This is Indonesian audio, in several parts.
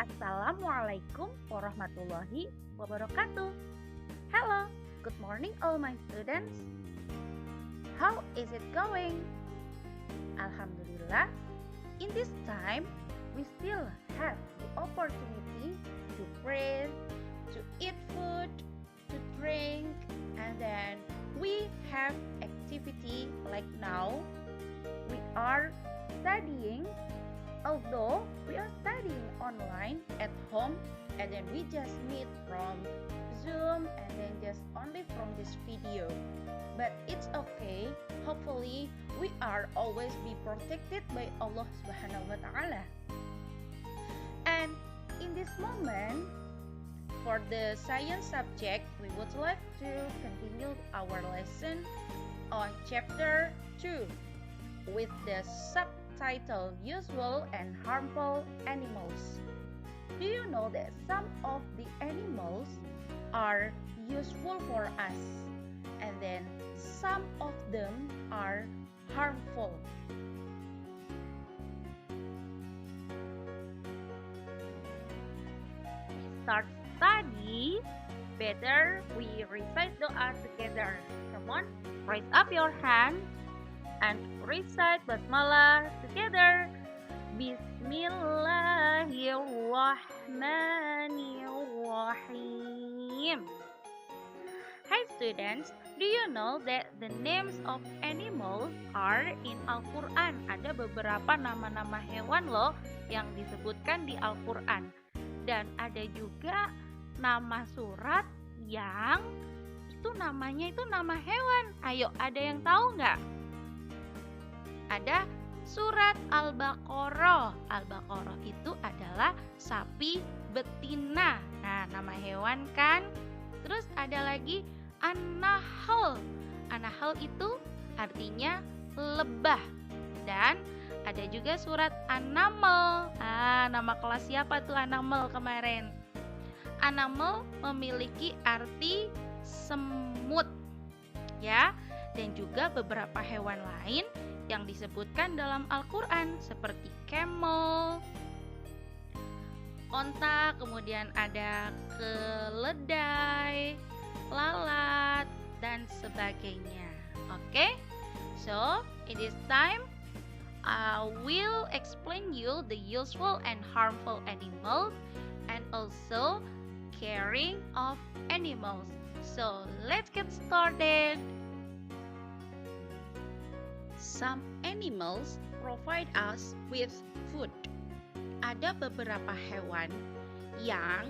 Assalamualaikum warahmatullahi wabarakatuh. Hello, good morning all my students. How is it going? Alhamdulillah, in this time, we still have the opportunity to breathe, to eat food, to drink, and then we have activity like now. We are studying. Although we are studying online at home and then we just meet from Zoom and then just only from this video. But it's okay. Hopefully we are always be protected by Allah Subhanahu wa Ta'ala. And in this moment, for the science subject, we would like to continue our lesson on chapter 2 with the subtitle Useful and Harmful Animals. Do you know that some of the animals are useful for us and then some of them are harmful? Start study, better we recite doa together. Come on, raise up your hand and recite basmalah together. Bismillahirrahmanirrahim. Hi students, do you know that the names of animals are in Al-Quran? Ada beberapa nama-nama hewan loh yang disebutkan di Al-Quran. Dan ada juga nama surat yang itu namanya itu nama hewan. Ayo, ada yang tahu nggak? Ada surat Al-Baqarah. Al-Baqarah itu adalah sapi betina. Nah, nama hewan kan? Terus ada lagi An-Nahl. An-Nahl itu artinya lebah. Dan ada juga surat An-Naml. Nama kelas siapa tuh An-Naml kemarin? An-Naml memiliki arti semut. Ya, dan juga beberapa hewan lain yang disebutkan dalam Al-Quran seperti camel, onta, kemudian ada keledai, lalat, dan sebagainya. Oke, so in this time I will explain you the useful and harmful animals and also caring of animals. So let's get started. Some animals provide us with food. Ada beberapa hewan yang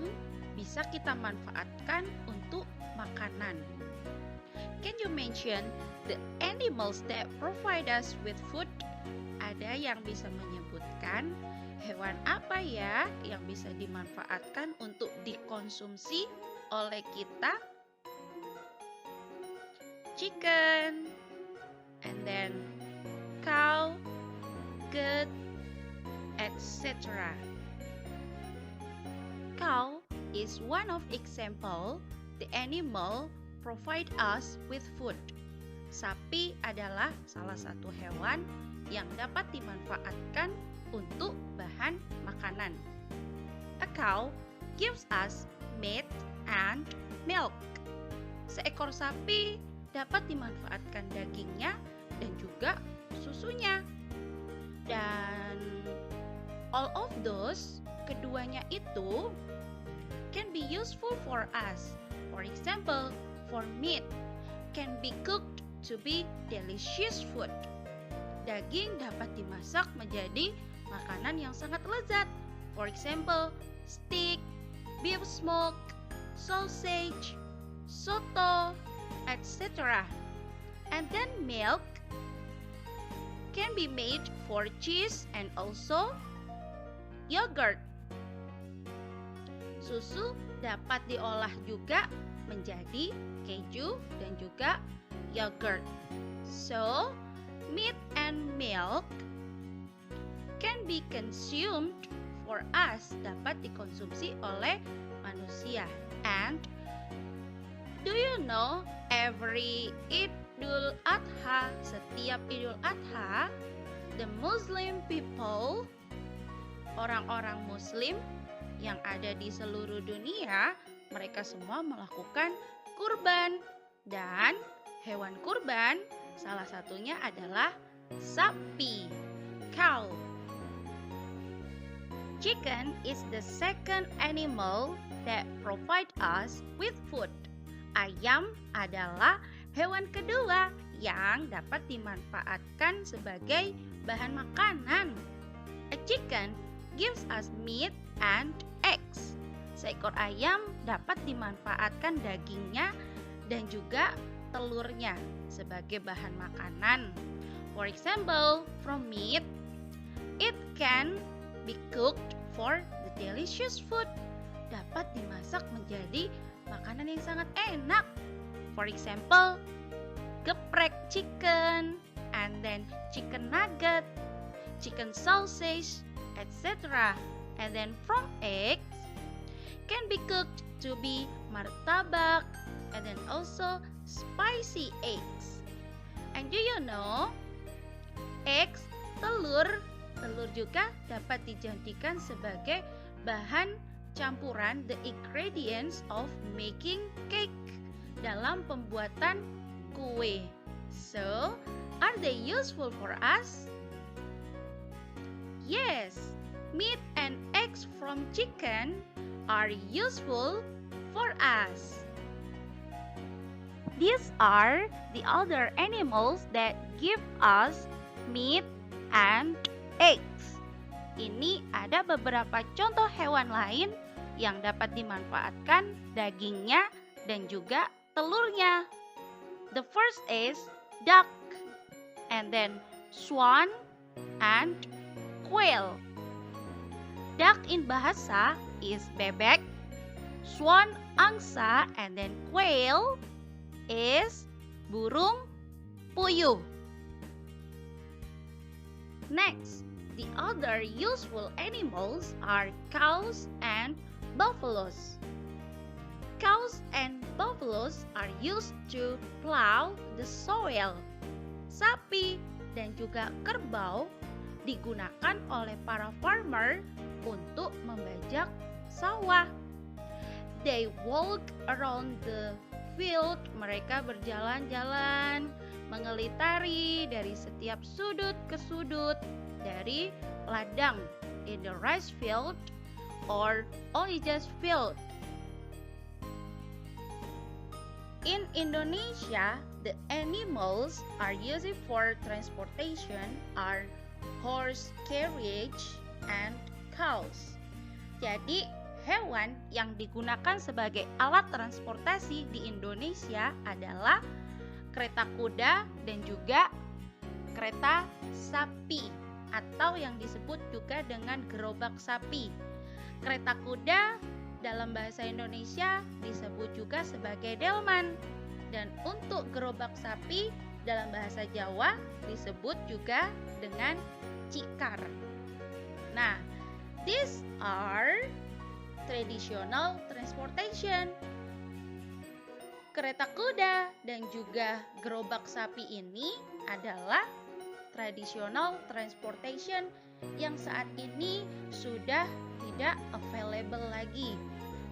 bisa kita manfaatkan untuk makanan. Can you mention the animals that provide us with food? Ada yang bisa menyebutkan hewan apa ya yang bisa dimanfaatkan untuk dikonsumsi oleh kita? Chicken, and then cow, goat, etc. Cow is one of example the animal provide us with food. Sapi adalah salah satu hewan yang dapat dimanfaatkan untuk bahan makanan. A cow gives us meat and milk. Seekor sapi dapat dimanfaatkan dagingnya dan juga susunya. Dan all of those, keduanya itu can be useful for us. For example, for meat can be cooked to be delicious food. Daging dapat dimasak menjadi makanan yang sangat lezat. For example, steak, beef smoke, sausage, soto, etc. And then milk can be made for cheese and also yogurt. Susu dapat diolah juga menjadi keju dan juga yogurt. So, meat and milk can be consumed for us, dapat dikonsumsi oleh manusia. And do you know every Idul Adha, setiap Idul Adha, the Muslim people orang-orang Muslim yang ada di seluruh dunia, mereka semua melakukan kurban. Dan hewan kurban salah satunya adalah sapi, cow. Chicken is the second animal that provide us with food. Ayam adalah hewan kedua yang dapat dimanfaatkan sebagai bahan makanan. A chicken gives us meat and eggs. Seekor ayam dapat dimanfaatkan dagingnya dan juga telurnya sebagai bahan makanan. For example, from meat, it can be cooked for the delicious food. Dapat dimasak menjadi makanan yang sangat enak. For example, geprek chicken, and then chicken nugget, chicken sausage, etc. And then from eggs can be cooked to be martabak, and then also spicy eggs. And do you know, eggs, telur juga dapat dijadikan sebagai bahan campuran, the ingredients of making cake, dalam pembuatan kue. So, are they useful for us? Yes, meat and eggs from chicken are useful for us. These are the other animals that give us meat and eggs. Ini ada beberapa contoh hewan lain yang dapat dimanfaatkan dagingnya dan juga telurnya. The first is duck, and then swan and quail. Duck in bahasa is bebek, swan angsa, and then quail is burung puyuh. Next, the other useful animals are cows and buffaloes. Cows and buffaloes are used to plow the soil. Sapi dan juga kerbau digunakan oleh para farmer untuk membajak sawah. They walk around the field. Mereka berjalan-jalan, mengelitari dari setiap sudut ke sudut dari ladang, in the rice field or oranges field. In Indonesia, the animals are used for transportation are horse carriage and cows. Jadi, hewan yang digunakan sebagai alat transportasi di Indonesia adalah kereta kuda dan juga kereta sapi, atau yang disebut juga dengan gerobak sapi. Kereta kuda dalam bahasa Indonesia disebut juga sebagai delman, dan untuk gerobak sapi dalam bahasa Jawa disebut juga dengan cikar. Nah, these are traditional transportation. Kereta kuda dan juga gerobak sapi ini adalah traditional transportation yang saat ini sudah tidak available lagi.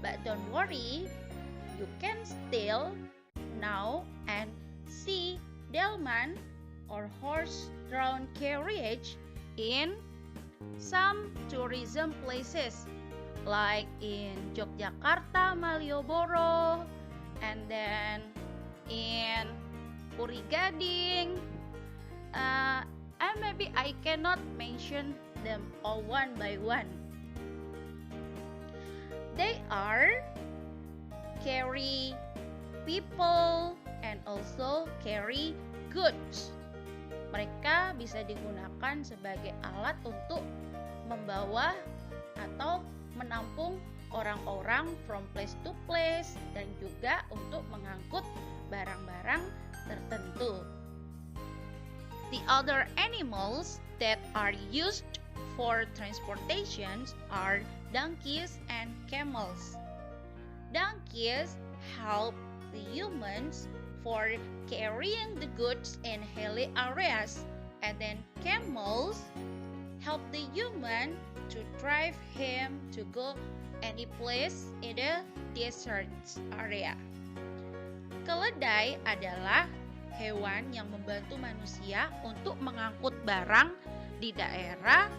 But don't worry, you can still now and see delman or horse-drawn carriage in some tourism places like in Yogyakarta, Malioboro, and then in Puri Gading. And maybe I cannot mention them all one by one. They are carry people and also carry goods. Mereka bisa digunakan sebagai alat untuk membawa atau menampung orang-orang from place to place dan juga untuk mengangkut barang-barang tertentu. The other animals that are used for transportation are donkeys and camels. Donkeys help the humans for carrying the goods in hilly areas, and then camels help the human to drive him to go any place in the desert area. Keledai adalah hewan yang membantu manusia untuk mengangkut barang di daerah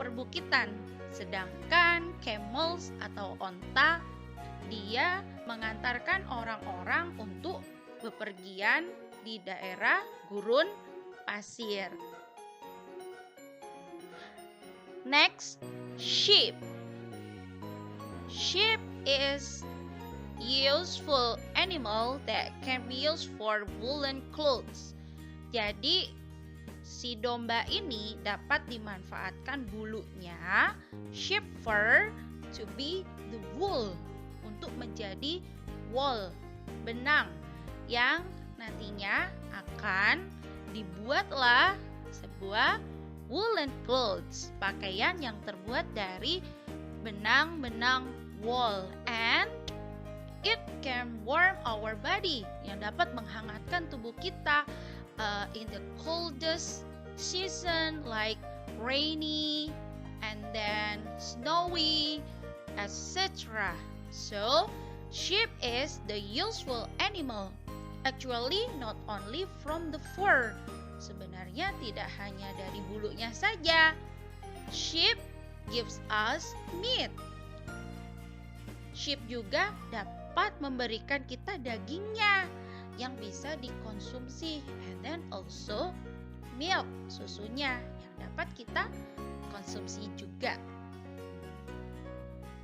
perbukitan. Sedangkan camels atau onta, dia mengantarkan orang-orang untuk bepergian di daerah gurun pasir. Next, sheep. Sheep is useful animal that can be used for woolen clothes. Jadi si domba ini dapat dimanfaatkan bulunya, sheep fur, to be the wool, untuk menjadi wool, benang, yang nantinya akan dibuatlah sebuah woolen clothes, pakaian yang terbuat dari benang-benang wool, and it can warm our body, yang dapat menghangatkan tubuh kita in the coldest season like rainy and then snowy, etc. So sheep is the useful animal, actually not only from the fur. Sebenarnya tidak hanya dari bulunya saja. Sheep gives us meat. Sheep juga dapat memberikan kita dagingnya yang bisa dikonsumsi, and then also milk, susunya yang dapat kita konsumsi juga.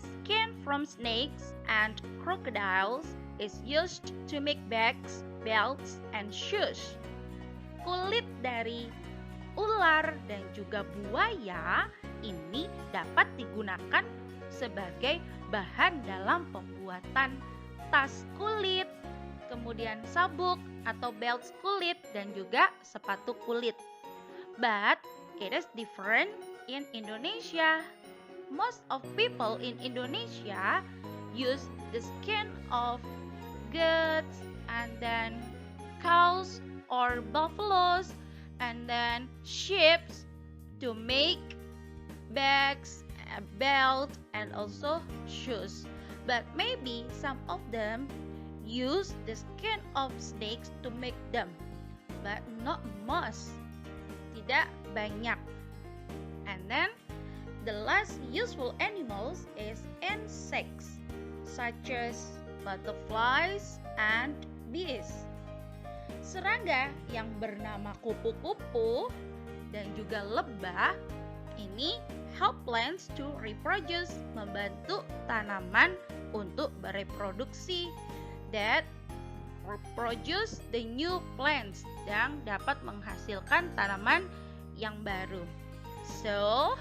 Skin from snakes and crocodiles is used to make bags, belts, and shoes. Kulit dari ular dan juga buaya ini dapat digunakan sebagai bahan dalam pembuatan tas kulit, kemudian sabuk atau belt kulit, dan juga sepatu kulit. But it is different in Indonesia. Most of people in Indonesia use the skin of goats and then cows or buffaloes and then sheep to make bags, belt, and also shoes. But maybe some of them use the skin of snakes to make them, but not most, tidak banyak. And then the last useful animals is insects such as butterflies and bees. Serangga yang bernama kupu-kupu dan juga lebah ini help plants to reproduce, membantu tanaman untuk bereproduksi, that reproduce the new plants, yang dapat menghasilkan tanaman yang baru. So,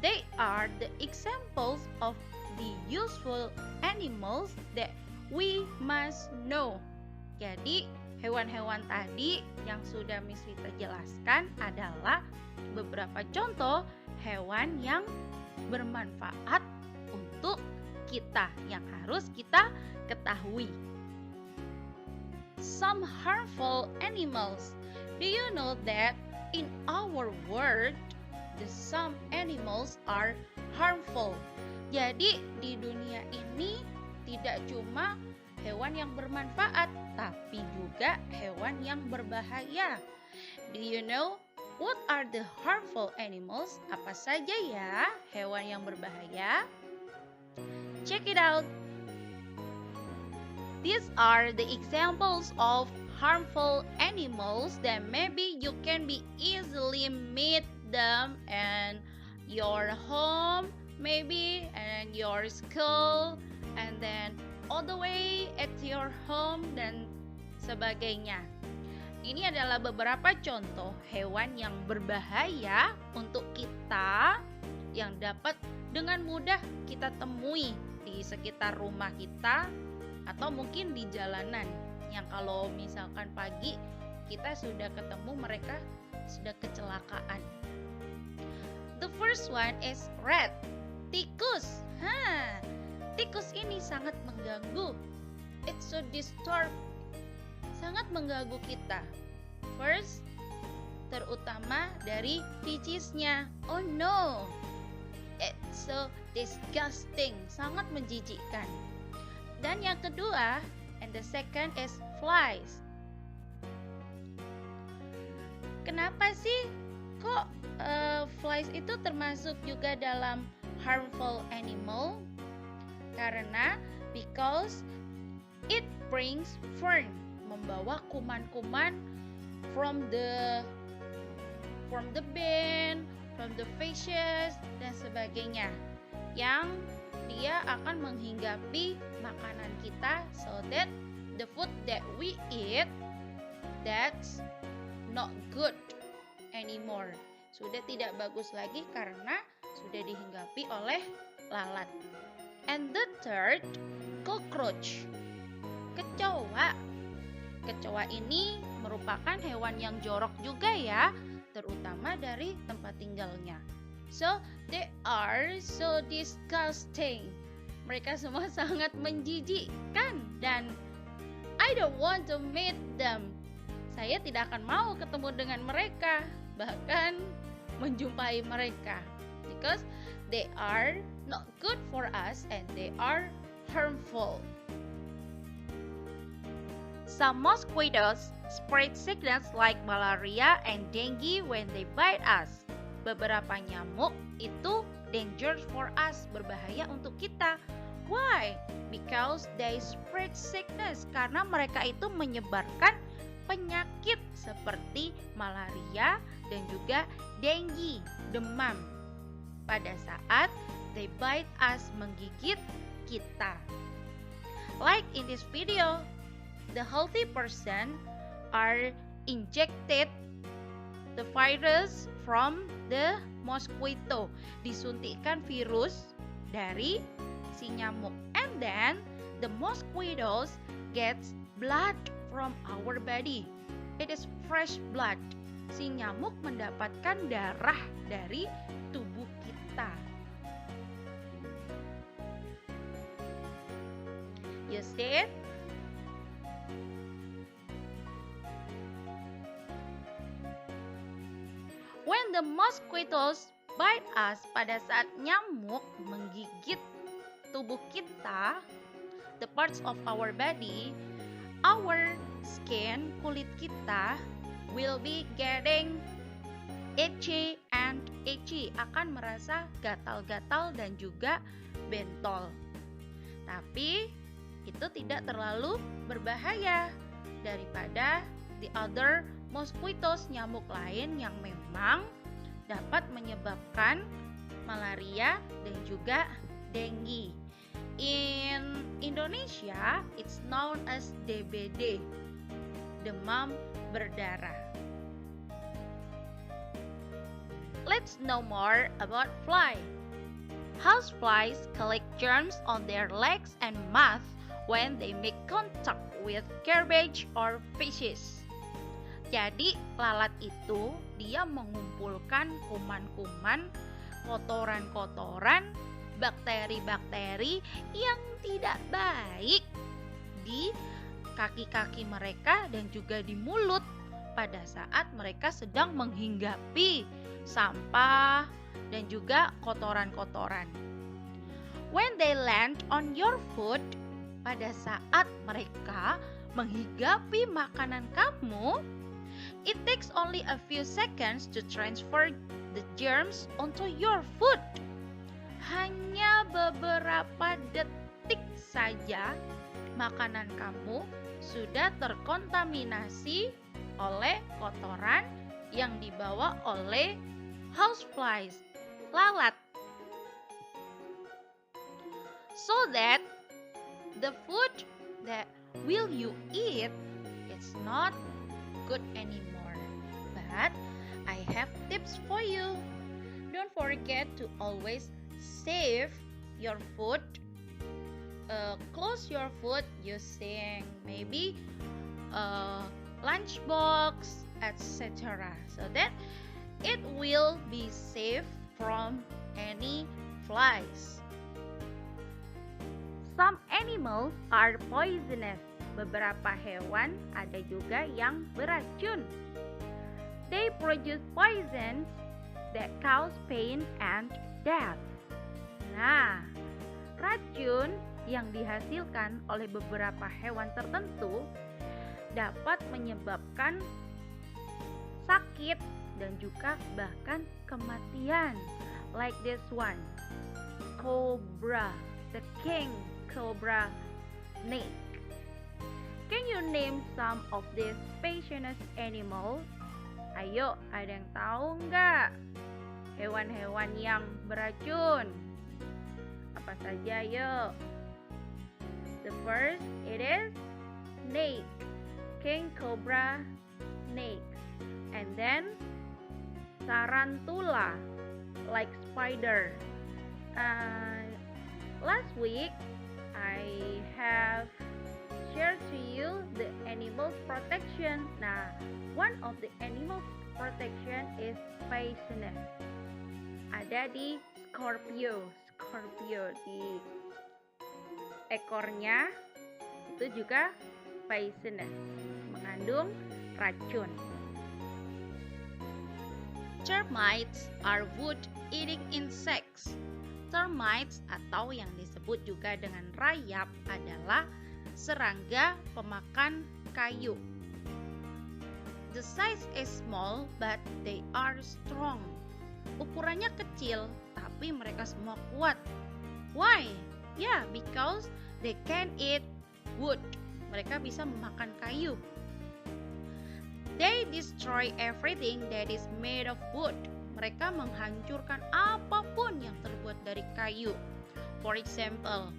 they are the examples of the useful animals that we must know. Jadi, hewan-hewan tadi yang sudah Miss Vita jelaskan adalah beberapa contoh hewan yang bermanfaat untuk kita, yang harus kita ketahui. Some harmful animals. Do you know that in our world, some animals are harmful? Jadi di dunia ini tidak cuma hewan yang bermanfaat, tapi juga hewan yang berbahaya. Do you know what are the harmful animals? Apa saja ya hewan yang berbahaya? Check it out. These are the examples of harmful animals that maybe you can be easily meet them in your home, maybe, and your school, and then all the way at your home dan sebagainya. Ini adalah beberapa contoh hewan yang berbahaya untuk kita yang dapat dengan mudah kita temui di sekitar rumah kita atau mungkin di jalanan, yang kalau misalkan pagi kita sudah ketemu mereka sudah kecelakaan. The first one is rat, tikus. Tikus ini sangat mengganggu. It's so disturb, sangat mengganggu kita. First, terutama dari feces-nya. Oh no, it so disgusting, sangat menjijikkan. Dan yang kedua, and the second is flies. Kenapa sih kok flies itu termasuk juga dalam harmful animal? Karena because it brings fern, membawa kuman-kuman from the bean, from the fishes dan sebagainya, yang dia akan menghinggapi makanan kita, so that the food that we eat that's not good anymore, sudah tidak bagus lagi karena sudah dihinggapi oleh lalat. And the third, cockroach, kecoa. Kecoa ini merupakan hewan yang jorok juga ya, terutama dari tempat tinggalnya. So they are so disgusting. Mereka semua sangat menjijikkan dan I don't want to meet them. Saya tidak akan mau ketemu dengan mereka, bahkan menjumpai mereka, because they are not good for us and they are harmful. Some mosquitoes spread sickness like malaria and dengue when they bite us. Beberapa nyamuk itu dangerous for us, berbahaya untuk kita. Why? Because they spread sickness, karena mereka itu menyebarkan penyakit seperti malaria dan juga dengue, demam. Pada saat they bite us, menggigit kita. Like in this video, the healthy person are injected the virus from the mosquito, disuntikkan virus dari si nyamuk, and then the mosquitoes gets blood from our body. It is fresh blood. Si nyamuk mendapatkan darah dari tubuh kita. You see it? When the mosquitoes bite us, pada saat nyamuk menggigit tubuh kita, the parts of our body, our skin, kulit kita will be getting itchy and itchy, akan merasa gatal-gatal dan juga bentol. Tapi itu tidak terlalu berbahaya daripada the other mosquitoes, nyamuk lain yang memang dapat menyebabkan malaria dan juga dengue. In Indonesia, it's known as DBD, demam berdarah. Let's know more about fly. Houseflies collect germs on their legs and mouth when they make contact with garbage or fishes. Jadi lalat itu dia mengumpulkan kuman-kuman, kotoran-kotoran, bakteri-bakteri yang tidak baik di kaki-kaki mereka dan juga di mulut pada saat mereka sedang menghinggapi sampah dan juga kotoran-kotoran. When they land on your food, pada saat mereka menghinggapi makanan kamu, it takes only a few seconds to transfer the germs onto your food. Hanya beberapa detik saja makanan kamu sudah terkontaminasi oleh kotoran yang dibawa oleh houseflies, lalat. So that the food that will you eat is not good anymore. But I have tips for you. Don't forget to always save your food. Close your food using maybe a lunchbox, etc. So that it will be safe from any flies. Some animals are poisonous. Beberapa hewan ada juga yang beracun. They produce poisons that cause pain and death. Nah, racun yang dihasilkan oleh beberapa hewan tertentu dapat menyebabkan sakit dan juga bahkan kematian. Like this one, cobra, the king cobra snake. Can you name some of these poisonous animals? Ayo, ada yang tahu nggak hewan-hewan yang beracun? Apa saja, yuk? The first, it is snake, king cobra snake. And then tarantula, like spider. Last week I have shared to you the animal protection. Nah, one of the animal protection is poisonous. Ada di Scorpio di ekornya itu juga poisonous, mengandung racun. Termites are wood-eating insects. Termites atau yang disebut juga dengan rayap adalah serangga pemakan kayu. The size is small but they are strong. Ukurannya kecil tapi mereka semua kuat. Why? Yeah, because they can eat wood. Mereka bisa memakan kayu. They destroy everything that is made of wood. Mereka menghancurkan apapun yang terbuat dari kayu. For example,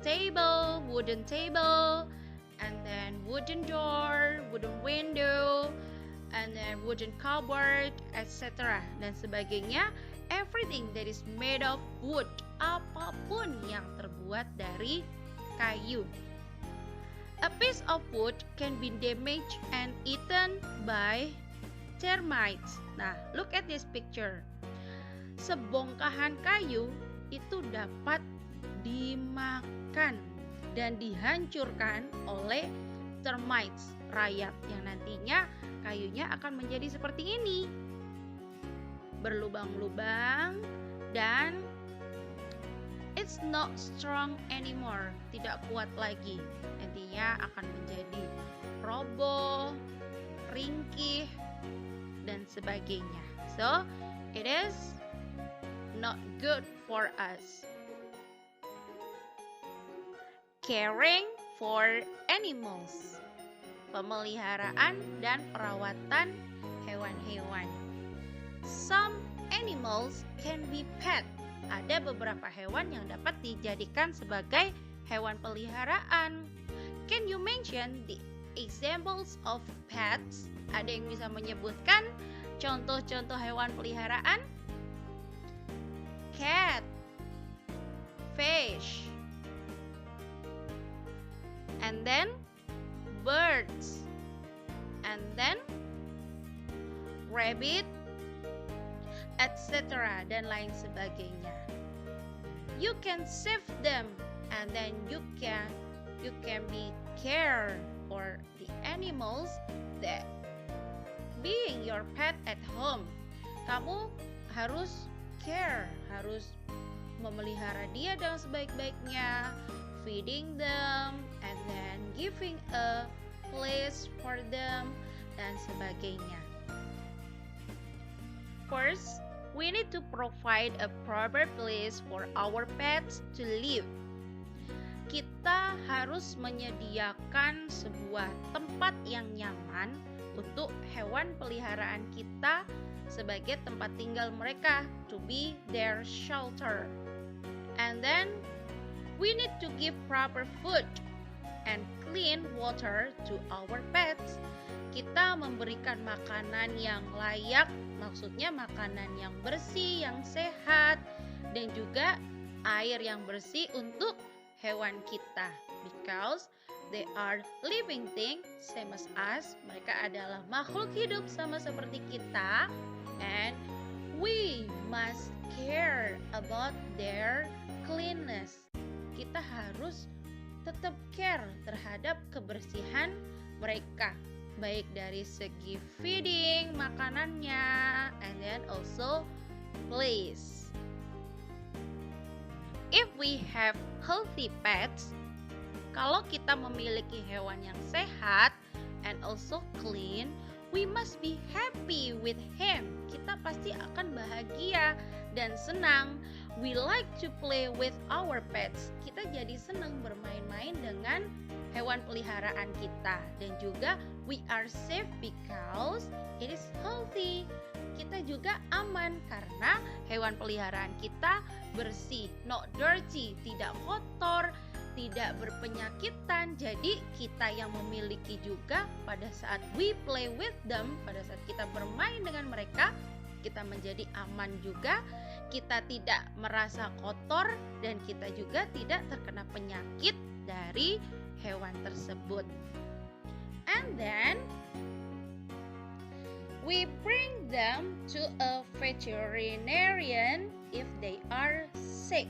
table, wooden table, and then wooden door, wooden window, and then wooden cupboard, etc. dan sebagainya. Everything that is made of wood. Apapun yang terbuat dari kayu. A piece of wood can be damaged and eaten by termites. Nah, look at this picture. Sebongkahan kayu itu dapat dimakan dan dihancurkan oleh termites, rayap, yang nantinya kayunya akan menjadi seperti ini. Berlubang-lubang dan it's not strong anymore, tidak kuat lagi. Nantinya akan menjadi roboh, ringkih, dan sebagainya. So, it is not good for us. Caring for animals. Pemeliharaan dan perawatan hewan-hewan. Some animals can be pet. Ada beberapa hewan yang dapat dijadikan sebagai hewan peliharaan. Can you mention the examples of pets? Ada yang bisa menyebutkan contoh-contoh hewan peliharaan? Cat, fish, and then birds, and then rabbit, etc. dan lain sebagainya. You can save them and then you can be care for the animals that being your pet at home. Kamu harus care, harus memelihara dia dengan sebaik-baiknya, feeding them and then giving a place for them dan sebagainya. First, we need to provide a proper place for our pets to live. Kita harus menyediakan sebuah tempat yang nyaman untuk hewan peliharaan kita sebagai tempat tinggal mereka, to be their shelter. And then we need to give proper food and clean water to our pets. Kita memberikan makanan yang layak, maksudnya makanan yang bersih, yang sehat, dan juga air yang bersih untuk hewan kita. Because they are living thing, same as us. Mereka adalah makhluk hidup sama seperti kita, and we must care about their cleanness. Kita harus tetap care terhadap kebersihan mereka, baik dari segi feeding, makanannya, and then also place. if we have healthy pets, kalau kita memiliki hewan yang sehat and also clean, we must be happy with him. Kita pasti akan bahagia dan senang. We like to play with our pets. Kita jadi senang bermain-main dengan hewan peliharaan kita. Dan juga we are safe because it is healthy. Kita juga aman karena hewan peliharaan kita bersih, not dirty, tidak kotor, tidak berpenyakitan. Jadi kita yang memiliki juga pada saat we play with them, pada saat kita bermain dengan mereka, kita menjadi aman juga, kita tidak merasa kotor, dan kita juga tidak terkena penyakit dari hewan tersebut. And then we bring them to a veterinarian if they are sick.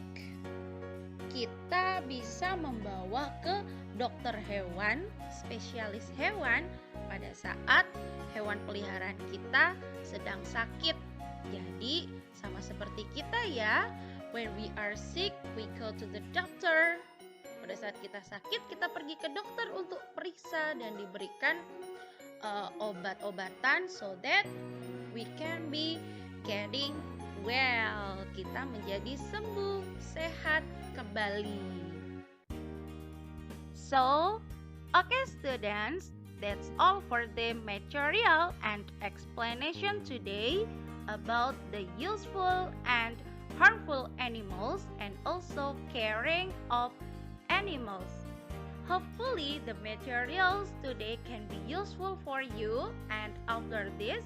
Kita bisa membawa ke dokter hewan, spesialis hewan pada saat hewan peliharaan kita sedang sakit. Jadi sama seperti kita ya, when we are sick, we go to the doctor. Pada saat kita sakit, kita pergi ke dokter untuk periksa dan diberikan obat-obatan so that we can be getting well. Kita menjadi sembuh, sehat kembali. So, okay students, that's all for the material and explanation today about the useful and harmful animals and also caring of animals. Hopefully the materials today can be useful for you, and after this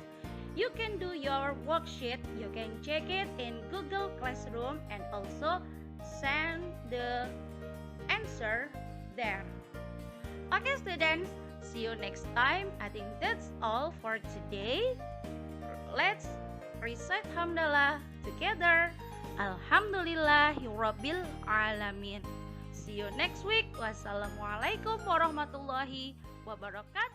you can do your worksheet. You can check it in Google Classroom and also send the answer there. Okay students, see you next time. I think that's all for today. Let's recite hamdalah together. Alhamdulillahirabbil alamin. See you next week. Wassalamualaikum warahmatullahi wabarakatuh.